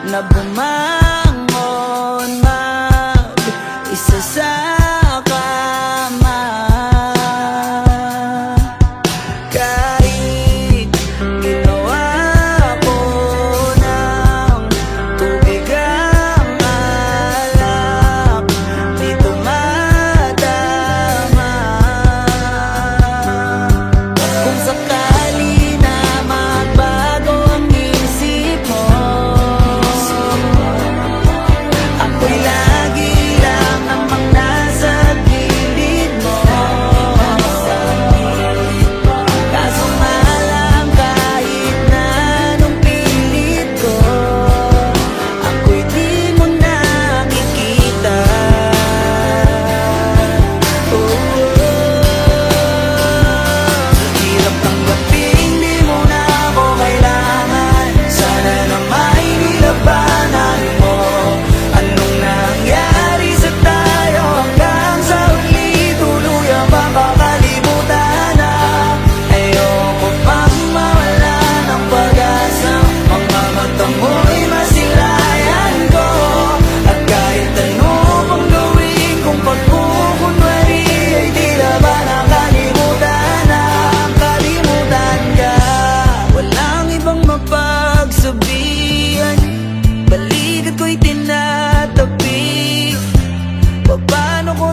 na bumangon mag-isa sa kama. Kahit ginawa ko ng tubig ang alak, di tumatama. Kung sakali na magbago ang isip mo, ako'y lagi lang namang nasa gilid mo. Kaso nga lang, kahit na anong pilit ko, ako'y di mo nakikita. Hirap tanggapin, di mo na ako kailangan. Sana na may nilabanan mo. Anong nangyari sa tayo hanggang sa huli? Tuluyan bang kakalimutan na? Ayoko pang mawala ng pag-asa. Mga mata mo'y masilayan ko. At kahit ano pang gawin kong pagkukunwari, ay tila ba nakalimutan na? Kalimutan ka. Walang ibang mapagsabihan, balikat ko'y tinatabi. Paano ko